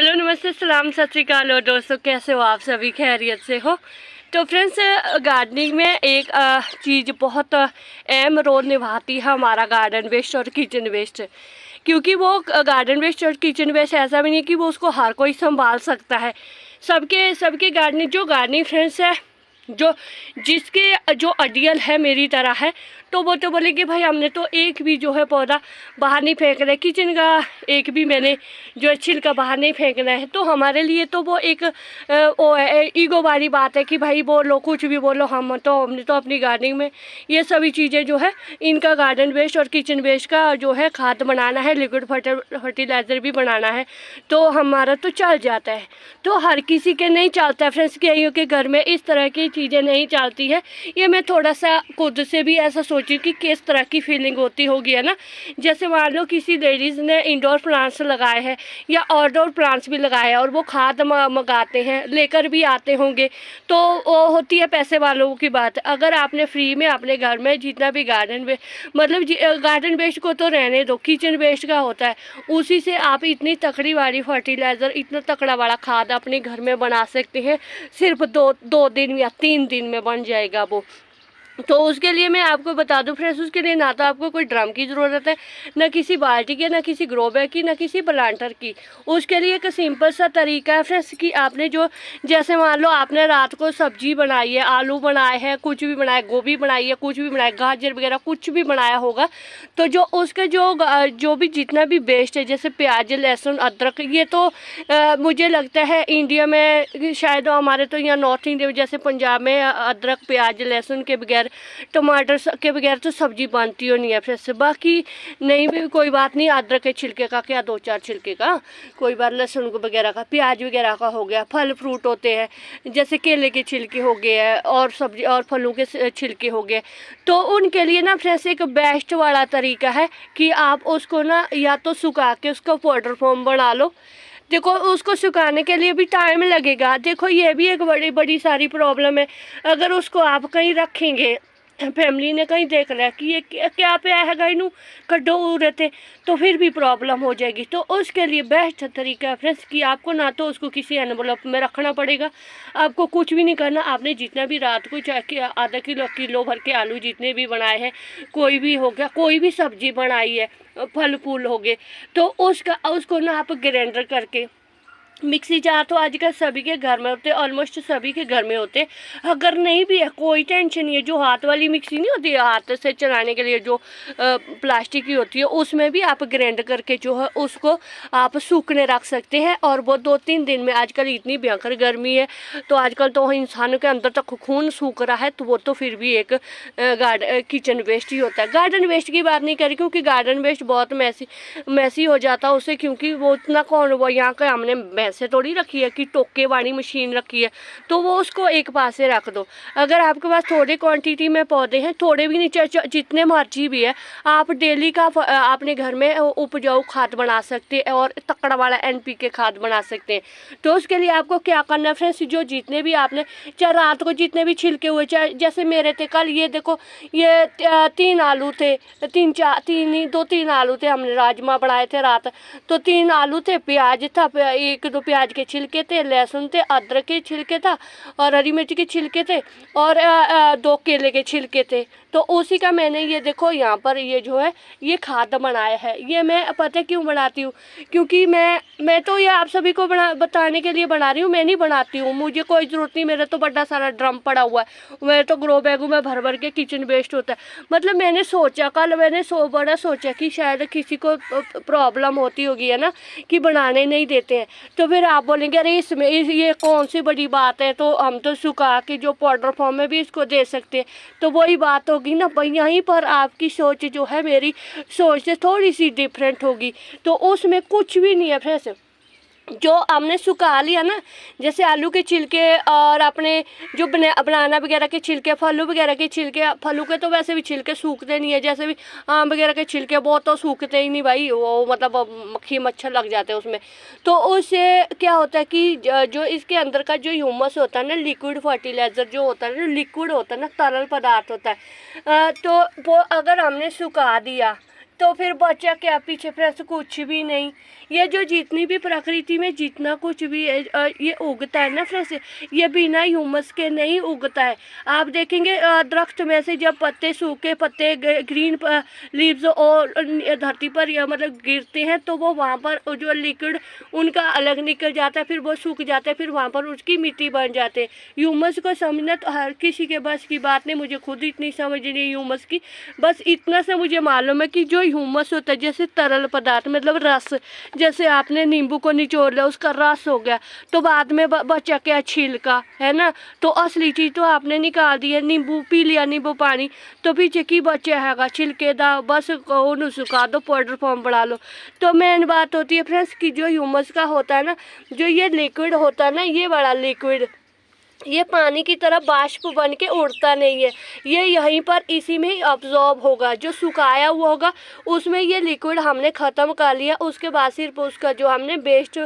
Hello, नमस्ते, सलाम, सत श्री अकाल। और दोस्तों, कैसे हो आप सभी? खैरियत से हो? तो फ्रेंड्स, गार्डनिंग में एक चीज़ बहुत अहम रोल निभाती है हमारा गार्डन वेस्ट और किचन वेस्ट। क्योंकि वो गार्डन वेस्ट और किचन वेस्ट ऐसा भी नहीं कि वो उसको हर कोई संभाल सकता है। सबके सबके गार्डनिंग फ्रेंड्स है जो जिसके जो आइडियल है मेरी तरह है, तो वो तो बोलेंगे भाई हमने तो एक भी जो है पौधा बाहर नहीं फेंक रहे, किचन का एक भी मैंने जो है छिलका बाहर नहीं फेंकना है। तो हमारे लिए तो वो एक वो है, ईगो वाली बात है कि भाई बोलो कुछ भी बोलो, हमने तो अपनी गार्डनिंग में ये सभी चीज़ें जो है इनका गार्डन वेस्ट और किचन वेस्ट का जो है खाद बनाना है, लिक्विड फर्टिलाइज़र भी बनाना है, तो हमारा तो चल जाता है। तो हर किसी के नहीं चलता है फ्रेंड्स, कईयों के घर में इस तरह की चीज़ें नहीं चलती है। ये मैं थोड़ा सा खुद से भी ऐसा सोची कि किस तरह की फीलिंग होती होगी, है ना। जैसे मान लो किसी लेडीज़ ने इंडोर प्लांट्स लगाए हैं या आउटडोर प्लांट्स भी लगाए हैं और वो खाद मंगाते हैं, लेकर भी आते होंगे, तो वो होती है पैसे वालों की बात। अगर आपने फ्री में अपने घर में जितना भी गार्डन वेस्ट को तो रहने दो, किचन वेस्ट का होता है, उसी से आप इतनी तकड़ी वाली फर्टिलाइज़र, इतना तकड़ा वाला खाद अपने घर में बना सकते हैं। सिर्फ दो दिन या 3 दिन में बन जाएगा वो। तो उसके लिए मैं आपको बता दूं फ्रेंड्स, उसके लिए ना तो आपको कोई ड्रम की ज़रूरत है, ना किसी बाल्टी की, ना किसी ग्रो बैग की, ना किसी प्लांटर की। उसके लिए एक सिंपल सा तरीका है फ्रेंड्स कि आपने जो, जैसे मान लो आपने रात को सब्जी बनाई है, आलू बनाए हैं, कुछ भी बनाया, गोभी बनाई है, कुछ भी बनाया, गाजर वगैरह कुछ भी बनाया होगा, तो जो उसके जो भी जितना भी वेस्ट है, जैसे प्याज, लहसुन, अदरक, ये तो मुझे लगता है इंडिया में शायद हमारे तो यहाँ नॉर्थ इंडिया जैसे पंजाब में अदरक, प्याज, लहसुन के बगैर, टमाटर के बगैर तो सब्जी बनती हो नहीं है फ्रेंड्स। बाकी नहीं भी कोई बात नहीं, अदरक के छिलके का क्या 2-4 छिलके का कोई बात, लहसुन वगैरह का, प्याज वगैरह का हो गया। फल फ्रूट होते हैं जैसे केले के छिलके हो गए हैं और सब्जी और फलों के छिलके हो गए, तो उनके लिए ना फ्रेंड्स एक बेस्ट वाला तरीका है कि आप उसको ना या तो सुखा के उसका पाउडर फॉर्म बना लो। देखो उसको सुखाने के लिए भी टाइम लगेगा, देखो ये भी एक बड़ी बड़ी सारी प्रॉब्लम है। अगर उसको आप कहीं रखेंगे, फैमिली ने कहीं देख लिया कि ये क्या पे है गई नू कड्डो उड़े थे, तो फिर भी प्रॉब्लम हो जाएगी। तो उसके लिए बेस्ट तरीका है फ्रेंड्स कि आपको ना तो उसको किसी एनवलप में रखना पड़ेगा, आपको कुछ भी नहीं करना। आपने जितना भी रात को चाहे आधा किलो भर के आलू जितने भी बनाए हैं, कोई भी हो गया, कोई भी सब्जी बनाई है, फल फूल हो गए, तो उसको ना आप ग्राइंडर करके, मिक्सी जार तो आजकल सभी के घर में होते हैं, ऑलमोस्ट सभी के घर में होते हैं। अगर नहीं भी है कोई टेंशन नहीं है, जो हाथ वाली मिक्सी नहीं होती है, हाथ से चलाने के लिए जो प्लास्टिक की होती है, उसमें भी आप ग्राइंड करके जो है उसको आप सूखने रख सकते हैं। और वो 2-3 दिन में, आजकल इतनी भयंकर गर्मी है तो आजकल तो इंसानों के अंदर तक खून सूख रहा है, तो वो तो फिर भी एक किचन वेस्ट ही होता है। गार्डन वेस्ट की बात नहीं करी क्योंकि गार्डन वेस्ट बहुत मैसी हो जाता है उससे, क्योंकि वो उतना कौन, वो यहाँ का हमने ऐसे थोड़ी रखी है कि टोके वाली मशीन रखी है, तो वो उसको एक पास से रख दो। अगर आपके पास थोड़े क्वांटिटी में पौधे हैं, थोड़े भी नहीं, जितने मर्जी भी है, आप डेली का अपने घर में उपजाऊ खाद बना सकते हैं और तकड़ा वाला NPK खाद बना सकते हैं। तो उसके लिए आपको क्या करना है फ्रेंड्स, जो जितने भी आपने, चाहे रात को जितने भी छिलके हुए, चाहे जैसे मेरे थे कल, ये देखो ये 3 आलू थे, 2-3 आलू थे, हमने राजमा बनाए थे रात, तो 3 आलू थे, प्याज था, 1-2 प्याज के छिलके थे, लहसुन थे, अदरक के छिलके था और हरी मिर्च के छिलके थे और 2 केले के छिलके थे। तो उसी का मैंने ये देखो यहाँ पर ये जो है ये खाद बनाया है। ये मैं पता क्यों बनाती हूँ, क्योंकि मैं तो ये आप सभी को बताने के लिए बना रही हूँ, मैं नहीं बनाती हूँ, मुझे कोई ज़रूरत नहीं, मेरा तो बड़ा सारा ड्रम पड़ा हुआ है, मेरे तो ग्रो बैगों में भर भर के किचन वेस्ट होता है। मतलब मैंने सोचा, कल मैंने बड़ा सोचा कि शायद किसी को प्रॉब्लम होती होगी, है ना, कि बनाने नहीं देते हैं। तो फिर आप बोलेंगे अरे इसमें ये कौन सी बड़ी बात है, तो हम तो सुखा के जो पाउडर फॉर्म में भी इसको दे सकते हैं। तो वही बात होगी ना, यहीं पर आपकी सोच जो है मेरी सोच से थोड़ी सी डिफरेंट होगी। तो उसमें कुछ भी नहीं है फ्रेंड्स, जो हमने सुखा लिया ना, जैसे आलू के छिलके और अपने जो बनाना वगैरह के छिलके, फलों वगैरह के छिलके, फलों के तो वैसे भी छिलके सूखते नहीं है, जैसे भी आम वगैरह के छिलके बहुत तो सूखते ही नहीं भाई, वो मतलब मक्खी मच्छर लग जाते हैं उसमें। तो उससे क्या होता है कि जो इसके अंदर का जो ह्यूमस होता है ना, लिक्विड फर्टिलाइज़र जो होता है, जो लिक्विड होता है ना, तरल पदार्थ होता है, तो वो अगर हमने सुखा दिया तो फिर बचा क्या पीछे फ्रेंड्स, कुछ भी नहीं। ये जो जितनी भी प्रकृति में जितना कुछ भी है ये उगता है ना फ्रेंड्स, ये बिना ह्यूमस के नहीं उगता है। आप देखेंगे दरख्त में से जब पत्ते सूखे पत्ते ग्रीन लीव्स और धरती पर या मतलब गिरते हैं तो वो वहाँ पर जो लिक्विड उनका अलग निकल जाता है, फिर वो सूख जाता है, फिर वहाँ पर उसकी मिट्टी बन जाते हैं। ह्यूमस को समझना तो हर किसी के बस की बात नहीं, मुझे खुद इतनी समझ नहीं है ह्यूमस की। बस इतना से मुझे मालूम है कि जो ह्यूमस होता है जैसे तरल पदार्थ मतलब रस, जैसे आपने नींबू को निचोड़ लिया उसका रस हो गया, तो बाद में बचा क्या छिलका है ना, तो असली चीज़ तो आपने निकाल दी है। नींबू पी लिया नींबू पानी तो पीछे की बचे हैगा छिलके दा, बस उन्हें सुखा दो पाउडर फॉर्म बढ़ा लो। तो मेन बात होती है फ्रेंड्स कि जो ह्यूमस का होता है ना, जो ये लिक्विड होता है ना, ये बड़ा लिक्विड ये पानी की तरह बाष्प बन के उड़ता नहीं है, ये यहीं पर इसी में ही अब्जॉर्ब होगा। जो सुखाया हुआ होगा उसमें ये लिक्विड हमने ख़त्म कर लिया, उसके बाद सिर्फ उसका जो हमने वेस्ट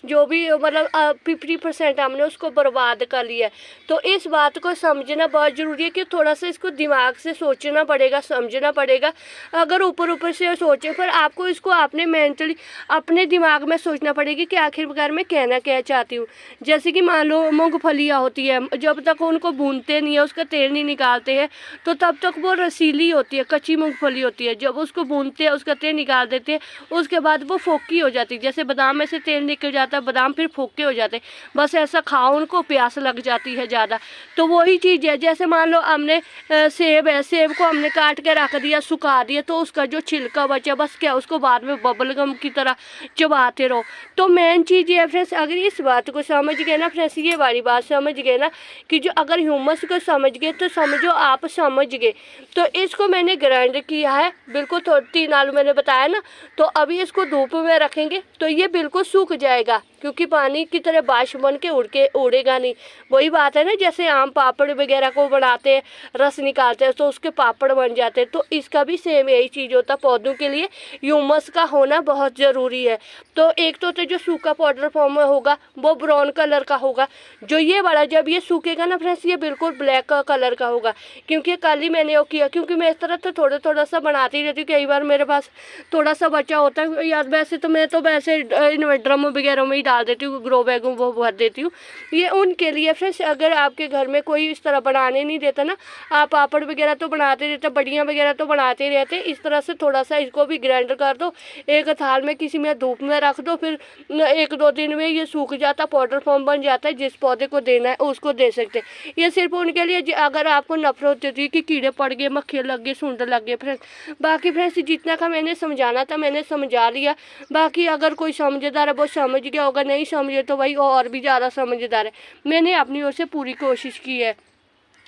जो भी मतलब 50% हमने उसको बर्बाद कर लिया। तो इस बात को समझना बहुत ज़रूरी है कि थोड़ा सा इसको दिमाग से सोचना पड़ेगा, समझना पड़ेगा। अगर ऊपर ऊपर से सोचें पर आपको इसको आपने मेंटली अपने दिमाग में सोचना पड़ेगी कि आखिरकार मैं कहना क्या चाहती हूँ। जैसे कि मान लो मूँगफलियाँ होती है, जब तक उनको भूनते नहीं है उसका तेल नहीं निकालते हैं तो तब तक वो रसीली होती है, कच्ची मूंगफली होती है। जब उसको भूनते हैं उसका तेल निकाल देते हैं उसके बाद वो फोकी हो जाती है, जैसे बादाम में से तेल निकल जाता है, बादाम फिर फोके हो जाते हैं। बस ऐसा खाओ उनको प्यास लग जाती है ज़्यादा। तो वही चीज़ है, जैसे मान लो हमने सेब है, सेब को हमने काट के रख दिया सुखा दिया तो उसका जो छिलका बचा बस क्या उसको बाद में बबल गम की तरह चबाते रहो। तो मेन चीज़ ये है फ्रेंड्स, अगर इस बात को समझ गए ना फ्रेंड्स, ये वाली बात समझ गए ना कि जो अगर ह्यूमस को समझ गए तो समझो आप समझ गए। तो इसको मैंने ग्राइंड किया है बिल्कुल, 3 आलू मैंने बताया ना, तो अभी इसको धूप में रखेंगे तो ये बिल्कुल सूख जाएगा क्योंकि पानी की तरह बाष्प बन के उड़ेगा नहीं। वही बात है ना, जैसे आम पापड़ वगैरह को बनाते हैं रस निकालते हैं तो उसके पापड़ बन जाते हैं, तो इसका भी सेम यही चीज़ होता है। पौधों के लिए ह्यूमस का होना बहुत ज़रूरी है। तो एक तो जो सूखा पाउडर फॉर्म में होगा वो ब्राउन कलर का होगा, जो ये वाला जब ये सूखेगा ना फ्रेंड्स ये बिल्कुल ब्लैक कलर का होगा। क्योंकि कल ही मैंने वो किया, क्योंकि मैं इस तरह तो थोड़ा सा बनाती रहती हूँ, कई बार मेरे पास थोड़ा सा बचा होता है यार, वैसे तो मैं तो वैसे ड्रम वगैरह में ही डाल देती हूँ, ग्रो बैग में वो भर देती हूँ। ये उनके लिए फ्रेंड्स, अगर आपके घर में कोई इस तरह बनाने नहीं देता ना, आप पापड़ वगैरह तो बनाते रहते, बड़ियाँ वगैरह तो बनाते रहते, इस तरह से थोड़ा सा इसको भी ग्राइंड कर दो, एक थाल में किसी में धूप में रख दो, फिर 1-2 दिन में ये सूख जाता, पाउडर फॉर्म बन जाता है। जिस पौधे को देना है उसको दे सकते हैं। ये सिर्फ उनके लिए अगर आपको नफरत होती है कि कीड़े पड़ गए, मक्खी लग गए, सूंड लग गए फ्रेंड्स। बाकी फ्रेंड्स जितना का मैंने समझाना था मैंने समझा लिया। बाकी अगर कोई समझदार है वो समझ गया होगा, नहीं समझे तो भाई और भी ज़्यादा समझदार है। मैंने अपनी ओर से पूरी कोशिश की है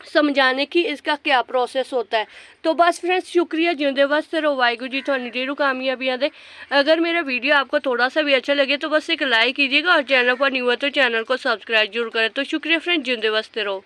समझाने की इसका क्या प्रोसेस होता है। तो बस फ्रेंड्स शुक्रिया, जिंदे बस रहो, वाहिगुरू जी थानू ढेरों कामयाबियां दे। अगर मेरा वीडियो आपको थोड़ा सा भी अच्छा लगे तो बस एक लाइक कीजिएगा और चैनल पर न्यू है तो चैनल को सब्सक्राइब जरूर करें। तो शुक्रिया फ्रेंड्स, जिंदे बसते रहो।